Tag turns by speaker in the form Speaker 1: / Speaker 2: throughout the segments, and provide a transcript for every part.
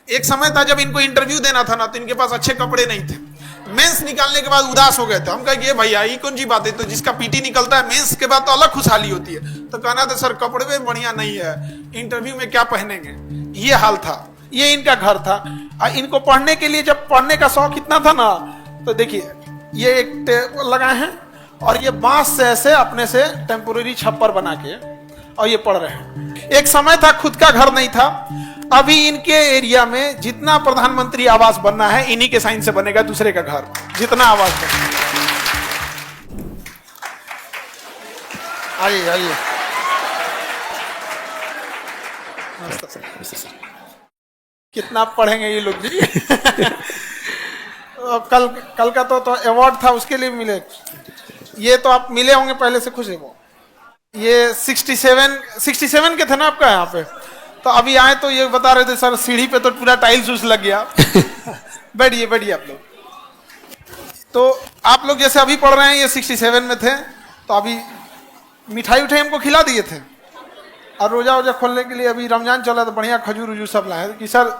Speaker 1: एक समय था जब इनको इंटरव्यू देना था ना, तो इनके पास अच्छे कपड़े नहीं थे। मेंस निकालने के बाद उदास हो गए थे। हम कहे भैया ये कौन सी बात है, तो जिसका पीटी निकलता है मेंस के बाद तो अलग खुशहाली होती है। तो कहना था सर कपड़े में बढ़िया नहीं है, इंटरव्यू में क्या पहनेंगे। ये हाल था, ये इनका घर था। इनको पढ़ने के लिए जब पढ़ने का शौक इतना था ना, तो देखिए ये एक टेबल लगाए हैं और ये बांस से ऐसे अपने से टेम्पोररी छप्पर बना के और ये पढ़ रहे हैं। एक समय था खुद का घर नहीं था। अभी इनके एरिया में जितना प्रधानमंत्री आवास बनना है इन्हीं के साइन से बनेगा, दूसरे का घर जितना आवास बनेगा। आइए आइए, कितना पढ़ेंगे ये लोग जी। कल का तो अवार्ड था, उसके लिए मिले। ये तो आप मिले होंगे पहले से खुश है। वो ये 67 के थे ना आपका यहाँ पे, तो अभी आए तो ये बता रहे थे सर सीढ़ी पे तो पूरा टाइल्स उस लग गया। बैठिए बैठिए आप लोग। तो आप लोग जैसे अभी पढ़ रहे हैं, ये 67 में थे, तो अभी मिठाई उठाई हमको खिला दिए थे। और रोजा वोजा खोलने के लिए अभी रमजान चला तो बढ़िया खजूर वजूर सब लाए कि सर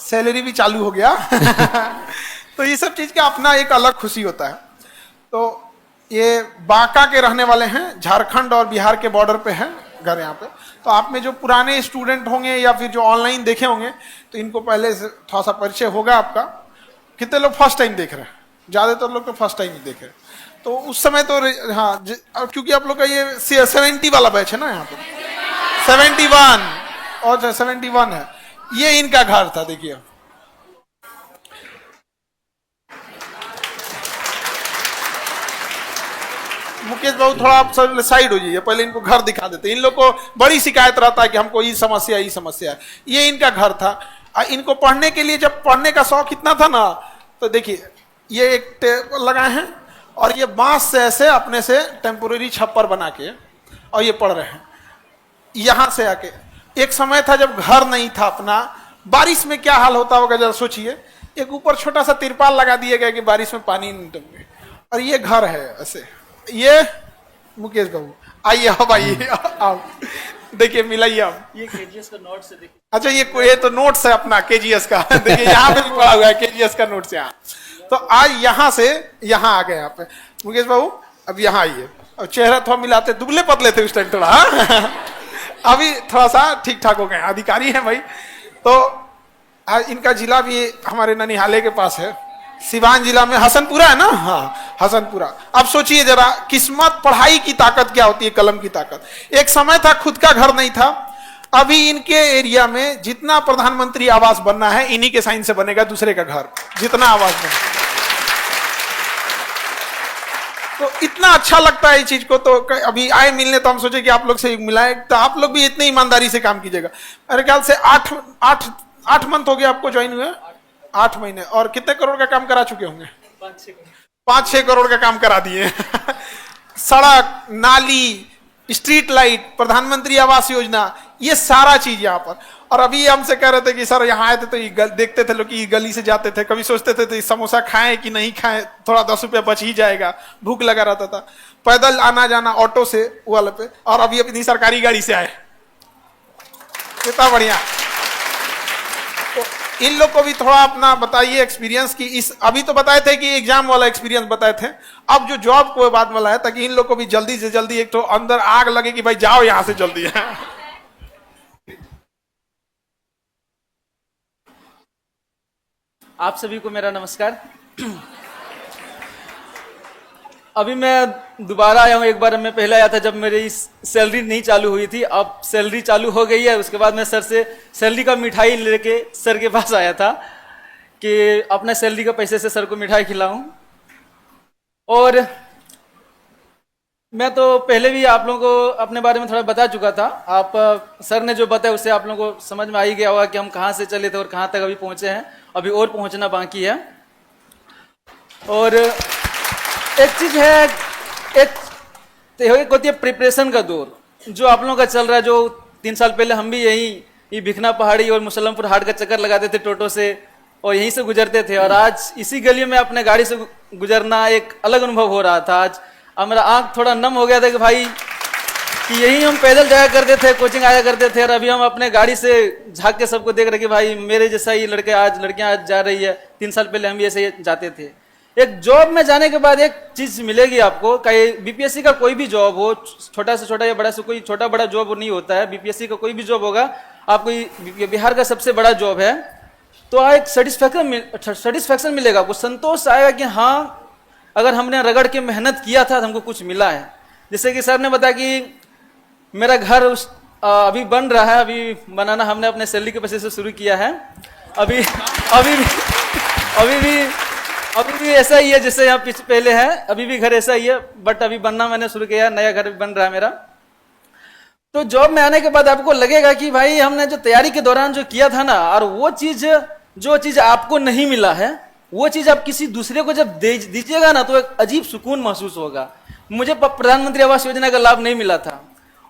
Speaker 1: सैलरी भी चालू हो गया। तो ये सब चीज का अपना एक अलग खुशी होता है। तो ये बांका के रहने वाले हैं, झारखंड और बिहार के बॉर्डर पे है घर यहाँ पे। तो आप में जो पुराने स्टूडेंट होंगे या फिर जो ऑनलाइन देखे होंगे, तो इनको पहले से थोड़ा सा परिचय होगा आपका। कितने लोग फर्स्ट टाइम देख रहे हैं? ज्यादातर लोग तो फर्स्ट टाइम ही देख रहे हैं। तो उस समय तो हाँ, क्योंकि आप लोग का ये 70 वाला बैच है ना, यहाँ पे 71 और 71 है। ये इनका घर था। देखिए मुकेश बाबू थोड़ा आप साइड हो जाइए, पहले इनको घर दिखा देते। इन लोग को बड़ी शिकायत रहता है कि हमको ये समस्या है। ये इनका घर था। इनको पढ़ने के लिए जब पढ़ने का शौक इतना था ना, तो देखिए ये एक टेबल लगाए हैं और ये बांस से ऐसे अपने से टेम्पोररी छप्पर बना के और ये पढ़ रहे हैं। यहां से आके एक समय था जब घर नहीं था अपना, बारिश में क्या हाल होता होगा जरा सोचिए। एक ऊपर छोटा सा तिरपाल लगा दिया गया कि बारिश में पानी नहीं टपके, और ये घर है ऐसे। ये मुकेश बाबू आइए, अब आइए, आओ देखिए मिलाइए आप।
Speaker 2: ये केजीएस का नोट से देखिए।
Speaker 1: अच्छा ये तो नोट्स है अपना केजीएस का। देखिए यहाँ पे भी पड़ा हुआ है केजीएस का नोट्स यहाँ। तो आज यहाँ से यहाँ आ गए यहाँ पे मुकेश बाबू। अब यहाँ आइए। अब चेहरा थोड़ा मिलाते, दुबले पतले थे उस टाइम थोड़ा, अभी थोड़ा सा ठीक ठाक हो गए, अधिकारी हैं भाई। तो इनका जिला भी हमारे ननिहाले के पास है, सिवान जिला में हसनपुरा है ना। हाँ हसनपुरा। अब सोचिए जरा किस्मत, पढ़ाई की ताकत क्या होती है, कलम की ताकत। एक समय था खुद का घर नहीं था। अभी इनके एरिया में जितना प्रधानमंत्री आवास बनना है इन्हीं के साइन से बनेगा, दूसरे का घर जितना आवास बनेगा। तो इतना अच्छा लगता है इस चीज को। तो अभी आए मिलने, तो हम सोचे कि आप लोग से मिलाए, तो आप लोग भी इतनी ईमानदारी से काम कीजिएगा। मेरे ख्याल से 8 मंथ हो गया आपको ज्वाइन हुए, 8 महीने। और कितने करोड़ का काम करा चुके होंगे? 5-6 करोड़ का काम करा दिए। सड़क, नाली, स्ट्रीट लाइट, प्रधानमंत्री आवास योजना, ये सारा चीज यहाँ पर। और अभी हमसे कह रहे थे कि सर यहाँ आए थे तो देखते थे लोग कि गली से जाते थे, कभी सोचते थे तो समोसा खाएं कि नहीं खाएं, थोड़ा 10 रुपया बच ही जाएगा, भूख लगा रहता था। पैदल आना जाना ऑटो से वाले पे, और अभी अपनी सरकारी गाड़ी से आए, कितना बढ़िया। तो इन लोग को भी थोड़ा अपना बताइए एक्सपीरियंस की। इस अभी तो बताए थे कि एग्जाम वाला एक्सपीरियंस बताए थे, अब जो जॉब को बात वाला है, ताकि इन लोग को भी जल्दी से जल्दी एक तो अंदर आग लगे कि भाई जाओ यहां से जल्दी।
Speaker 2: आप सभी को मेरा नमस्कार। अभी मैं दोबारा आया हूँ। एक बार मैं पहले आया था जब मेरी सैलरी नहीं चालू हुई थी, अब सैलरी चालू हो गई है। उसके बाद मैं सर से सैलरी का मिठाई लेके सर के पास आया था कि अपने सैलरी का पैसे से सर को मिठाई खिलाऊं। और मैं तो पहले भी आप लोगों को अपने बारे में थोड़ा बता चुका था। आप सर ने जो बताया उससे आप लोगों को समझ में आ ही गया होगा कि हम कहाँ से चले थे और कहाँ तक अभी पहुँचे हैं। अभी और पहुँचना बाकी है। और एक चीज है, एक होती है प्रिपरेशन का दौर, जो आप लोगों का चल रहा है। जो 3 साल पहले हम भी यही भिखना पहाड़ी और मुसलमपुर हाट का चक्कर लगाते थे टोटो से, और यहीं से गुजरते थे। और आज इसी गलियों में अपने गाड़ी से गुजरना एक अलग अनुभव हो रहा था। आज मेरा आंख थोड़ा नम हो गया था कि भाई कि यही हम पैदल जाया करते थे, कोचिंग आया करते थे, और अभी हम अपने गाड़ी से झांक के सबको देख रहे कि भाई मेरे जैसा ही लड़कियां आज जा रही है। 3 साल पहले हम भी ऐसे ही जाते थे। एक जॉब में जाने के बाद एक चीज मिलेगी आपको, कहीं बीपीएससी का कोई भी जॉब हो, छोटा से छोटा या बड़ा से कोई छोटा बड़ा जॉब नहीं होता है। बीपीएससी का कोई भी जॉब होगा, आपको बिहार का सबसे बड़ा जॉब है, तो एक सेटिस्फैक्शन मिलेगा, आपको संतोष आएगा कि हाँ अगर हमने रगड़ के मेहनत किया था तो हमको कुछ मिला है। जैसे कि सर ने बताया कि मेरा घर अभी बन रहा है, अभी बनाना हमने अपने सैलरी के पैसे से शुरू किया है। अभी भी ऐसा ही है जैसे यहाँ पीछे पहले है, अभी भी घर ऐसा ही है, बट अभी बनना मैंने शुरू किया है, नया घर बन रहा है मेरा। तो जॉब में आने के बाद आपको लगेगा कि भाई हमने जो तैयारी के दौरान जो किया था ना, और वो चीज जो चीज आपको नहीं मिला है, वो चीज आप किसी दूसरे को जब दीजिएगा ना, तो एक अजीब सुकून महसूस होगा। मुझे प्रधानमंत्री आवास योजना का लाभ नहीं मिला था,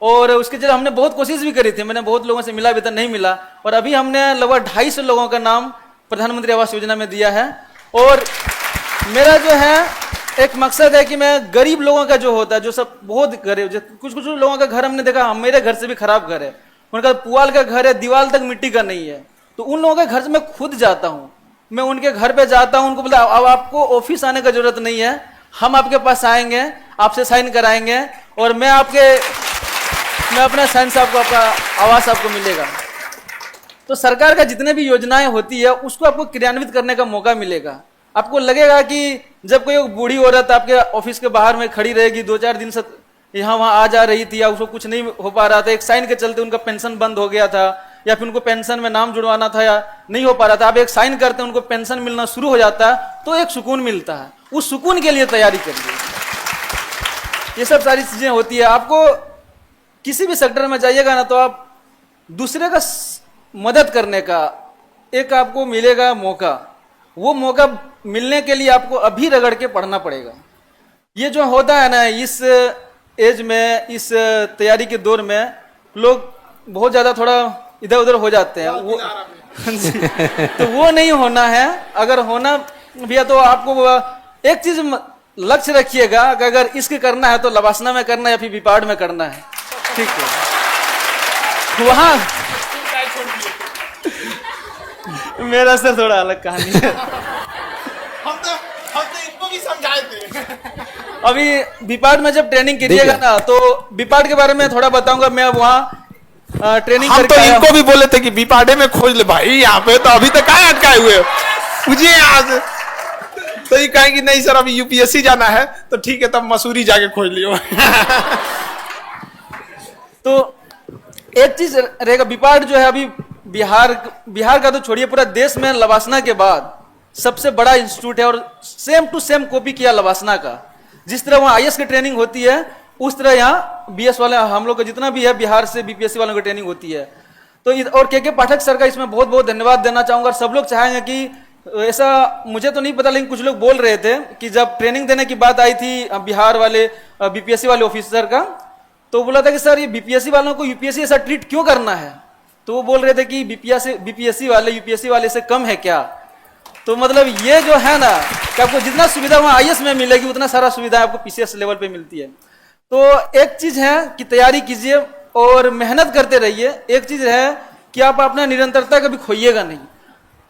Speaker 2: और उसके जब हमने बहुत कोशिश भी करी थी, मैंने बहुत लोगों से मिला भी था, नहीं मिला, और अभी हमने लगभग 250 लोगों का नाम प्रधानमंत्री आवास योजना में दिया है। और मेरा जो है एक मकसद है कि मैं गरीब लोगों का जो होता है, जो सब बहुत गरीब, कुछ लोगों का घर हमने देखा, मेरे घर से भी खराब घर है, उनका पुआल का घर है, दीवार तक मिट्टी का नहीं है, तो उन लोगों के घर से मैं खुद जाता हूँ, मैं उनके घर पे जाता हूँ, उनको बोलता अब आपको ऑफिस आने का जरूरत नहीं है, हम आपके पास आएंगे, आपसे साइन कराएंगे, और मैं अपना साइन से आपको आपका आवास आपको मिलेगा। तो सरकार का जितने भी योजनाएं होती है उसको आपको क्रियान्वित करने का मौका मिलेगा। आपको लगेगा कि जब कोई बूढ़ी औरत आपके ऑफिस के बाहर में खड़ी रहेगी, 2-4 दिन से यहाँ वहां आ जा रही थी, या उसको कुछ नहीं हो पा रहा था, एक साइन के चलते उनका पेंशन बंद हो गया था, या फिर उनको पेंशन में नाम जुड़वाना था या नहीं हो पा रहा था, आप एक साइन करते हैं उनको पेंशन मिलना शुरू हो जाता है, तो एक सुकून मिलता है। उस सुकून के लिए तैयारी करिए। ये सब सारी चीजें होती है। आपको किसी भी सेक्टर में जाइएगा ना, तो आप दूसरे का मदद करने का एक आपको मिलेगा मौका। वो मौका मिलने के लिए आपको अभी रगड़ के पढ़ना पड़ेगा। ये जो होता है ना, इस एज में, इस तैयारी के दौर में लोग बहुत ज्यादा थोड़ा इधर उधर हो जाते हैं, वो तो वो नहीं होना है। अगर होना भी है तो आपको एक चीज लक्ष्य रखिएगा कि अगर इसके करना है तो लवासना में करना है या फिर विपाड़ में करना है, ठीक है। वहां मेरा सर थोड़ा अलग कहानी है।
Speaker 1: हम तो इनको भी समझाए थे।
Speaker 2: अभी विपाड़ में जब ट्रेनिंग कीजिएगा ना, तो विपाड़ के बारे में थोड़ा बताऊंगा। मैं वहाँ ट्रेनिंग
Speaker 1: हम तो इनको भी बोले थे कि विपाड़े में खोज ले भाई, यहाँ पे तो अभी तक कहाँ अटकाए हुए मुझे आज। तो ये कहेंगे नहीं सर अभी यूपीएससी जाना है, तो ठीक है तब मसूरी जाके खोज लियो।
Speaker 2: तो एक चीज रहेगा, विपाड़ जो है अभी बिहार का तो छोड़िए, पूरा देश में लवासना के बाद सबसे बड़ा इंस्टीट्यूट है, और सेम टू सेम कॉपी किया लवासना का। जिस तरह वहाँ आईएएस की ट्रेनिंग होती है, उस तरह यहाँ बीएस वाले हम लोग का जितना भी है बिहार से बीपीएससी वालों की ट्रेनिंग होती है। तो और के पाठक सर का इसमें बहुत बहुत धन्यवाद देना चाहूंगा। सब लोग चाहेंगे कि ऐसा, मुझे तो नहीं पता लेकिन कुछ लोग बोल रहे थे कि जब ट्रेनिंग देने की बात आई थी बिहार वाले बीपीएससी वाले ऑफिसर का, तो बोला था कि सर ये बीपीएससी वालों को यूपीएससी ऐसा ट्रीट क्यों करना है। तो वो बोल रहे थे कि बीपीएससी वाले यूपीएससी वाले से कम है क्या। तो मतलब ये जो है ना कि आपको जितना सुविधा वहाँ आईएएस में मिलेगी, उतना सारा सुविधा आपको पीसीएस लेवल पे मिलती है। तो एक चीज है कि तैयारी कीजिए और मेहनत करते रहिए। एक चीज है कि आप अपना निरंतरता कभी खोइएगा नहीं।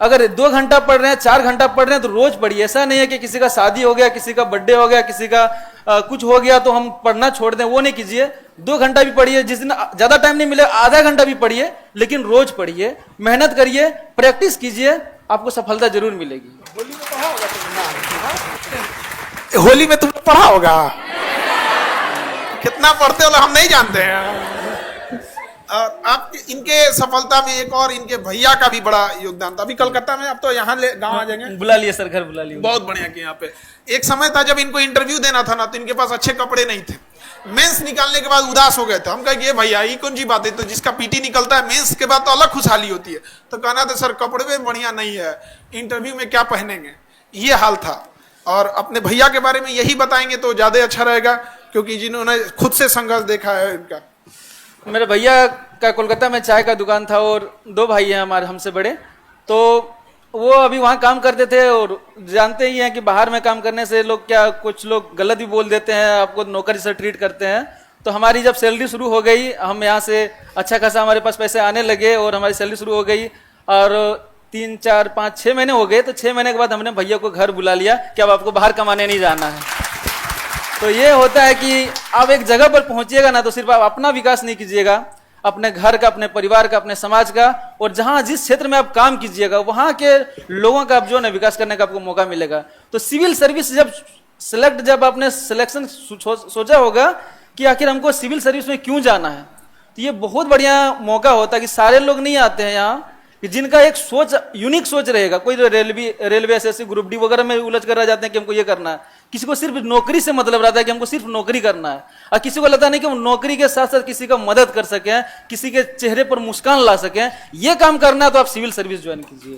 Speaker 2: अगर 2 घंटा पढ़ रहे हैं, 4 घंटा पढ़ रहे हैं, तो रोज पढ़िए। ऐसा नहीं है कि किसी का शादी हो गया, किसी का बर्थडे हो गया, किसी का कुछ हो गया तो हम पढ़ना छोड़ दें, वो नहीं कीजिए। 2 घंटा भी पढ़िए, जिस दिन ज्यादा टाइम नहीं मिले आधा घंटा भी पढ़िए, लेकिन रोज पढ़िए, मेहनत करिए, प्रैक्टिस कीजिए, आपको सफलता जरूर मिलेगी।
Speaker 1: होली में तुमने पढ़ा होगा, कितना पढ़ते हो हम नहीं जानते हैं। और आप इनके सफलता में एक और इनके भैया का भी बड़ा योगदान था। अभी कलकत्ता में, अब तो यहाँ गाँव आ जाएंगे,
Speaker 2: बुला लिए सर, घर बुला लिए।
Speaker 1: बहुत बढ़िया किया। यहाँ पे एक समय था जब इनको इंटरव्यू देना था ना, तो इनके पास अच्छे कपड़े नहीं थे। मेंस निकालने के बाद उदास हो गए थे। हम कहे भैया ये कौन सी बात है, तो जिसका पीटी निकलता है मेंस के बाद तो अलग खुशहाली होती है। तो कहना था सर कपड़े में बढ़िया नहीं है, इंटरव्यू में क्या पहनेंगे, ये हाल था। और अपने भैया के बारे में यही बताएंगे तो ज्यादा अच्छा रहेगा, क्योंकि जिन्होंने खुद से संघर्ष देखा है इनका।
Speaker 2: मेरे भैया का कोलकाता में चाय का दुकान था, और 2 भाई हैं हमारे हमसे बड़े। तो वो अभी वहाँ काम करते थे, और जानते ही हैं कि बाहर में काम करने से लोग क्या, कुछ लोग गलत भी बोल देते हैं, आपको नौकरी से ट्रीट करते हैं। तो हमारी जब सैलरी शुरू हो गई, हम यहाँ से अच्छा खासा हमारे पास पैसे आने लगे और हमारी सैलरी शुरू हो गई, और 3 4 5 6 महीने हो गए। तो 6 महीने के बाद हमने भैया को घर बुला लिया कि अब आपको बाहर कमाने नहीं जाना है। तो ये होता है कि आप एक जगह पर पहुंचिएगा ना, तो सिर्फ आप अपना विकास नहीं कीजिएगा, अपने घर का, अपने परिवार का, अपने समाज का, और जहां जिस क्षेत्र में आप काम कीजिएगा वहां के लोगों का आप जो है विकास करने का आपको मौका मिलेगा। तो सिविल सर्विस जब आपने सिलेक्शन सोचा होगा कि आखिर हमको सिविल सर्विस में क्यों जाना है, तो ये बहुत बढ़िया मौका होता है कि सारे लोग नहीं आते हैं यहाँ, कि जिनका एक सोच, यूनिक सोच रहेगा। कोई रेलवे एसएससी ग्रुप डी वगैरह में उलझ कर रह जाते हैं कि हमको ये करना है, किसी को सिर्फ नौकरी से मतलब रहता है कि हमको सिर्फ नौकरी करना है, और किसी को लगता नहीं कि हम नौकरी के साथ साथ किसी का मदद कर सकें, किसी के चेहरे पर मुस्कान ला सकें। ये काम करना है तो आप सिविल सर्विस ज्वाइन कीजिए।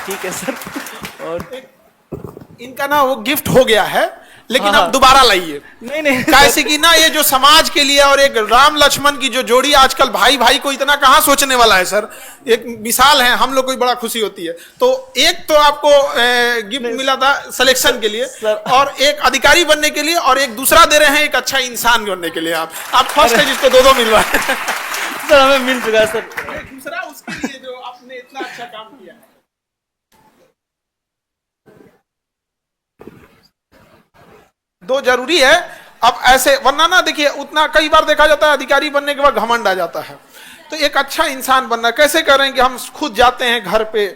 Speaker 2: ठीक है सर। और
Speaker 1: इनका ना वो गिफ्ट हो गया है, लेकिन
Speaker 2: हाँ,
Speaker 1: अब दोबारा लाइए।
Speaker 2: नहीं
Speaker 1: कैसे कि ना ये जो समाज के लिए और एक राम लक्ष्मण की जो जोड़ी, आजकल भाई भाई को इतना कहां सोचने वाला है सर, एक मिसाल है, हम लोग को बड़ा खुशी होती है। तो एक तो आपको गिफ्ट मिला था सिलेक्शन के लिए, और एक अधिकारी बनने के लिए, और एक दूसरा दे रहे हैं एक अच्छा इंसान बनने के लिए। आप फर्स्ट है जिसको दो मिल रहा है।
Speaker 2: सर हमें मिल चुका है सर।
Speaker 1: दूसरा उसके लिए जो आपने इतना अच्छा काम किया है। दो जरूरी है अब ऐसे, वरना ना देखिए उतना कई बार देखा जाता है अधिकारी बनने के बाद घमंड आ जाता है। तो एक अच्छा इंसान बनना कैसे करें कि हम खुद जाते हैं घर पे,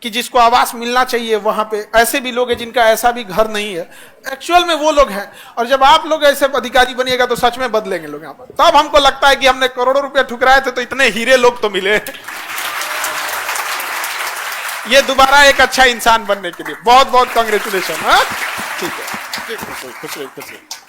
Speaker 1: कि जिसको आवास मिलना चाहिए वहां पे, ऐसे भी लोग हैं जिनका ऐसा भी घर नहीं है, एक्चुअल में वो लोग हैं। और जब आप लोग ऐसे अधिकारी बनिएगा तो सच में बदलेंगे लोग यहाँ पर। तब हमको लगता है कि हमने करोड़ों रुपया ठुकराए थे तो इतने हीरे लोग तो मिले। ये दोबारा एक अच्छा इंसान बनने के लिए बहुत बहुत कांग्रेचुलेशन। हाँ ठीक है, खुश रहिए, खुश रहिए।